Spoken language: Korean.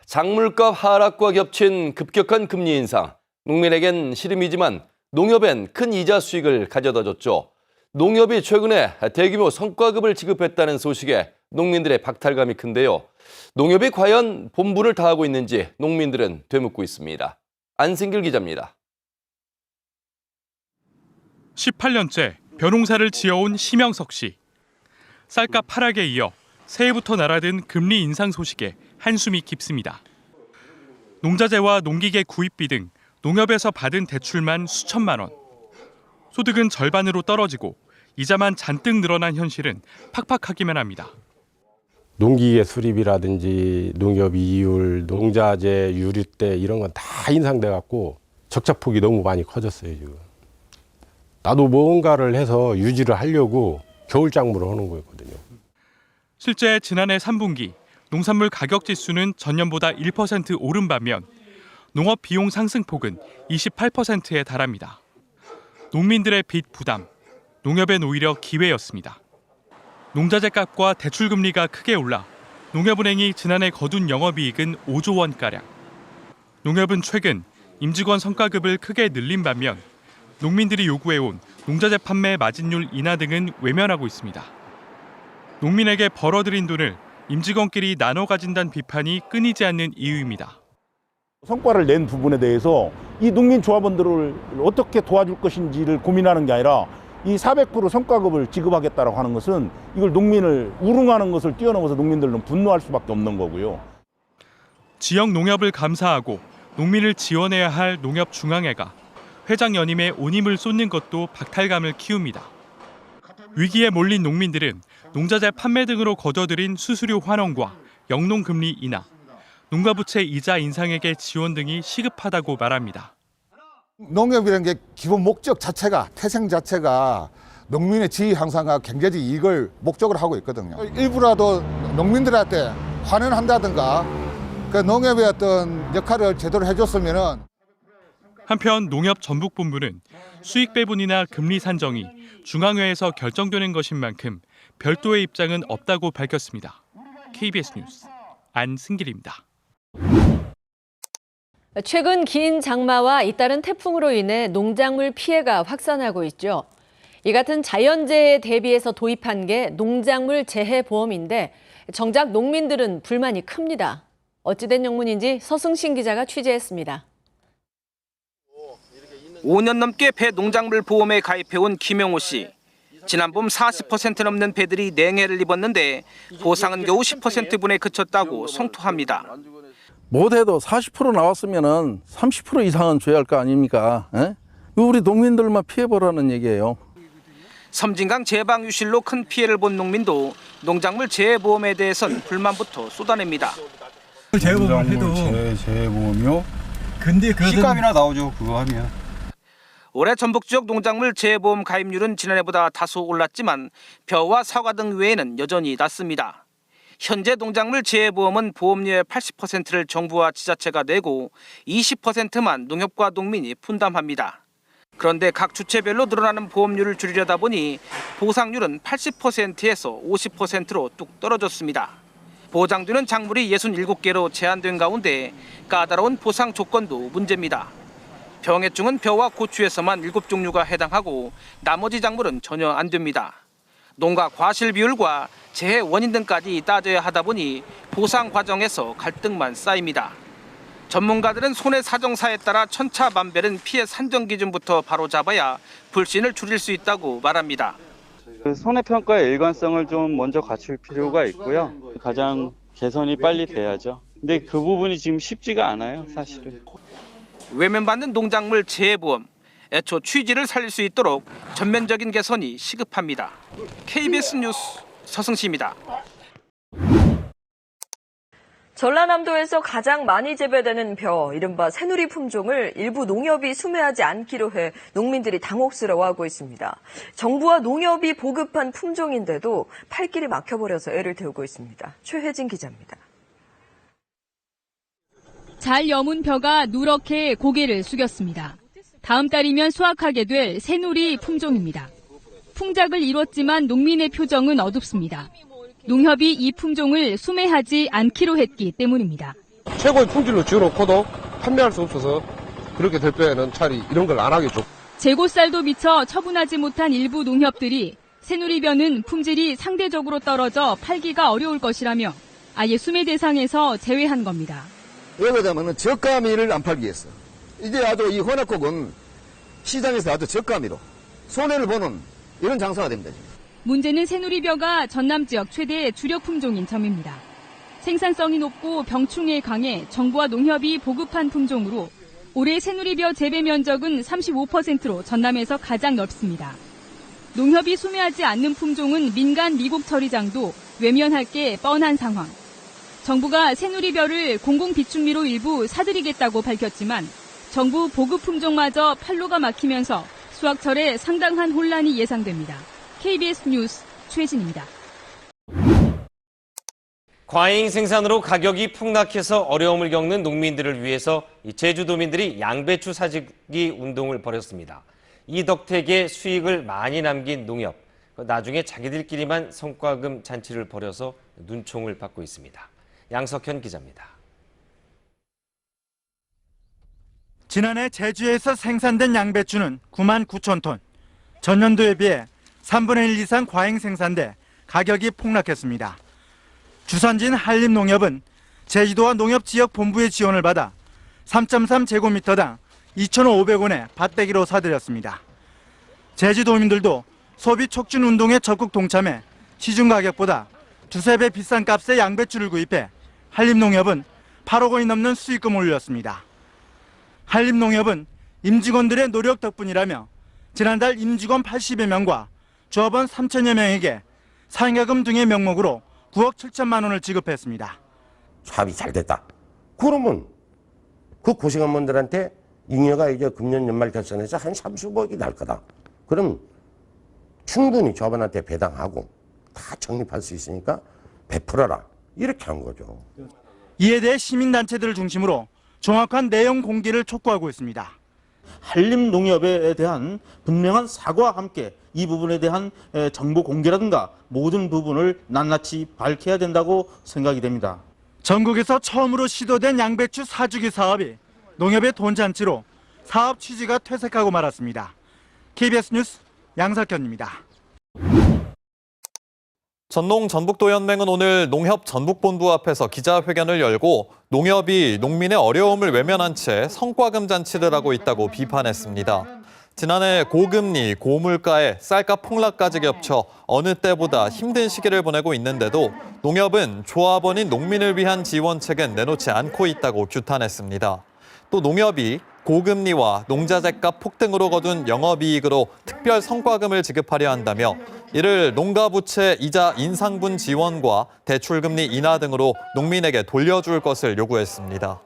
작물값 하락과 겹친 급격한 금리 인상. 농민에겐 시름이지만 농협엔 큰 이자 수익을 가져다 줬죠. 농협이 최근에 대규모 성과급을 지급했다는 소식에 농민들의 박탈감이 큰데요. 농협이 과연 본분을 다하고 있는지 농민들은 되묻고 있습니다. 안승길 기자입니다. 18년째 벼농사를 지어온 심영석 씨. 쌀값 하락에 이어 새해부터 날아든 금리 인상 소식에 한숨이 깊습니다. 농자재와 농기계 구입비 등 농협에서 받은 대출만 수천만 원. 소득은 절반으로 떨어지고 이자만 잔뜩 늘어난 현실은 팍팍하기만 합니다. 농기계 수리비라든지 농협 이율, 농자재 유류대 이런 건 다 인상돼 갖고 적자폭이 너무 많이 커졌어요, 지금. 나도 뭔가를 해서 유지를 하려고 겨울 작물을 하는 거거든요. 실제 지난해 3분기 농산물 가격 지수는 전년보다 1% 오른 반면 농업 비용 상승폭은 28%에 달합니다. 농민들의 빚 부담, 농협엔 오히려 기회였습니다. 농자재 값과 대출 금리가 크게 올라 농협은행이 지난해 거둔 영업이익은 5조 원가량. 농협은 최근 임직원 성과급을 크게 늘린 반면 농민들이 요구해온 농자재 판매 마진율 인하 등은 외면하고 있습니다. 농민에게 벌어들인 돈을 임직원끼리 나눠 가진다는 비판이 끊이지 않는 이유입니다. 성과를 낸 부분에 대해서 이 농민조합원들을 어떻게 도와줄 것인지를 고민하는 게 아니라 이 400% 성과급을 지급하겠다고 하는 것은 이걸 농민을 우롱하는 것을 뛰어넘어서 농민들은 분노할 수밖에 없는 거고요. 지역 농협을 감사하고 농민을 지원해야 할 농협중앙회가 회장 연임에 온 힘을 쏟는 것도 박탈감을 키웁니다. 위기에 몰린 농민들은 농자재 판매 등으로 거둬들인 수수료 환원과 영농금리 인하, 농가부채 이자 인상액의 지원 등이 시급하다고 말합니다. 농협이라는 게 기본 목적 자체가, 태생 자체가 농민의 지위 향상과 경제적 이익을 목적으로 하고 있거든요. 일부라도 농민들한테 환원한다든가 그 농협의 어떤 역할을 제대로 해줬으면은. 한편 농협 전북본부는 수익 배분이나 금리 산정이 중앙회에서 결정되는 것인 만큼 별도의 입장은 없다고 밝혔습니다. KBS 뉴스 안승길입니다. 최근 긴 장마와 잇따른 태풍으로 인해 농작물 피해가 확산하고 있죠. 이 같은 자연재해에 대비해서 도입한 게 농작물 재해보험인데 정작 농민들은 불만이 큽니다. 어찌된 영문인지 서승신 기자가 취재했습니다. 5년 넘게 배 농작물 보험에 가입해온 김영호 씨. 지난 봄 40% 넘는 배들이 냉해를 입었는데 보상은 겨우 10%분에 그쳤다고 성토합니다. 못해도 40% 나왔으면 30% 이상은 줘야 할 거 아닙니까? 에? 우리 농민들만 피해보라는 얘기예요. 섬진강 제방 유실로 큰 피해를 본 농민도 농작물 재해보험에 대해선 불만부터 쏟아냅니다. 재해보험을 해도 재해보험이요? 근데 시값이나 나오죠, 그거 하면. 올해 전북 지역 농작물 재해보험 가입률은 지난해보다 다소 올랐지만 벼와 사과 등 외에는 여전히 낮습니다. 현재 농작물 재해보험은 보험료의 80%를 정부와 지자체가 내고 20%만 농협과 농민이 분담합니다. 그런데 각 주체별로 늘어나는 보험료를 줄이려다 보니 보상률은 80%에서 50%로 뚝 떨어졌습니다. 보장되는 작물이 67개로 제한된 가운데 까다로운 보상 조건도 문제입니다. 병해충은 벼와 고추에서만 7종류가 해당하고 나머지 작물은 전혀 안 됩니다. 농가 과실 비율과 재해 원인 등까지 따져야 하다 보니 보상 과정에서 갈등만 쌓입니다. 전문가들은 손해 사정사에 따라 천차만별은 피해 산정 기준부터 바로잡아야 불신을 줄일 수 있다고 말합니다. 손해평가의 일관성을 좀 먼저 갖출 필요가 있고요. 가장 개선이 빨리 돼야죠. 근데 그 부분이 지금 쉽지가 않아요, 사실은. 외면받는 농작물 재해보험, 애초 취지를 살릴 수 있도록 전면적인 개선이 시급합니다. KBS 뉴스 서승시입니다. 전라남도에서 가장 많이 재배되는 벼, 이른바 새누리 품종을 일부 농협이 수매하지 않기로 해 농민들이 당혹스러워하고 있습니다. 정부와 농협이 보급한 품종인데도 팔 길이 막혀버려서 애를 태우고 있습니다. 최혜진 기자입니다. 잘 여문 벼가 누렇게 고개를 숙였습니다. 다음 달이면 수확하게 될 새누리 품종입니다. 풍작을 이뤘지만 농민의 표정은 어둡습니다. 농협이 이 품종을 수매하지 않기로 했기 때문입니다. 최고의 품질로 지어놓고도 판매할 수 없어서 그렇게 될 바에는 차라리 이런 걸 안 하겠죠. 재고쌀도 미처 처분하지 못한 일부 농협들이 새누리벼는 품질이 상대적으로 떨어져 팔기가 어려울 것이라며 아예 수매 대상에서 제외한 겁니다. 왜냐하면 저가미를 안 팔기 위해서. 이제 아주 이 혼합곡은 시장에서 아주 저가미로 손해를 보는 이런 장사가 됩니다. 문제는 새누리벼가 전남 지역 최대 주력 품종인 점입니다. 생산성이 높고 병충해에 강해 정부와 농협이 보급한 품종으로 올해 새누리벼 재배 면적은 35%로 전남에서 가장 넓습니다. 농협이 수매하지 않는 품종은 민간 미국 처리장도 외면할 게 뻔한 상황. 정부가 새누리벼를 공공비축미로 일부 사들이겠다고 밝혔지만 정부 보급 품종마저 판로가 막히면서 수확철에 상당한 혼란이 예상됩니다. KBS 뉴스 최진입니다. 과잉 생산으로 가격이 폭락해서 어려움을 겪는 농민들을 위해서 제주도민들이 양배추 사재기 운동을 벌였습니다. 이 덕택에 수익을 많이 남긴 농협, 나중에 자기들끼리만 성과금 잔치를 벌여서 눈총을 받고 있습니다. 양석현 기자입니다. 지난해 제주에서 생산된 양배추는 9만 9천 톤. 전년도에 비해 3분의 1 이상 과잉 생산돼 가격이 폭락했습니다. 주산진 한림농협은 제주도와 농협지역본부의 지원을 받아 3.3제곱미터당 2,500원에 밭대기로 사들였습니다. 제주도민들도 소비 촉진 운동에 적극 동참해 시중 가격보다 두세 배 비싼 값의 양배추를 구입해 한림농협은 8억 원이 넘는 수익금을 올렸습니다. 한림농협은 임직원들의 노력 덕분이라며 지난달 임직원 80여 명과 조합원 3천여 명에게 상여금 등의 명목으로 9억 7천만 원을 지급했습니다. 사업이 잘 됐다. 그러면 그 고생한 분들한테 잉여가 이제 금년 연말 결산해서 한 30억이 날 거다. 그럼 충분히 조합원한테 배당하고 다 적립할 수 있으니까 베풀어라. 이렇게 한 거죠. 이에 대해 시민단체들을 중심으로 정확한 내용 공개를 촉구하고 있습니다. 한림농협에 대한 분명한 사과와 함께 이 부분에 대한 정보 공개라든가 모든 부분을 낱낱이 밝혀야 된다고 생각이 됩니다. 전국에서 처음으로 시도된 양배추 사주기 사업이 농협의 돈잔치로 사업 취지가 퇴색하고 말았습니다. KBS 뉴스 양석현입니다. 전농전북도연맹은 오늘 농협 전북본부 앞에서 기자회견을 열고 농협이 농민의 어려움을 외면한 채 성과금 잔치를 하고 있다고 비판했습니다. 지난해 고금리, 고물가에 쌀값 폭락까지 겹쳐 어느 때보다 힘든 시기를 보내고 있는데도 농협은 조합원인 농민을 위한 지원책은 내놓지 않고 있다고 규탄했습니다. 또 농협이 고금리와 농자재값 폭등으로 거둔 영업이익으로 특별 성과금을 지급하려 한다며 이를 농가부채 이자 인상분 지원과 대출금리 인하 등으로 농민에게 돌려줄 것을 요구했습니다.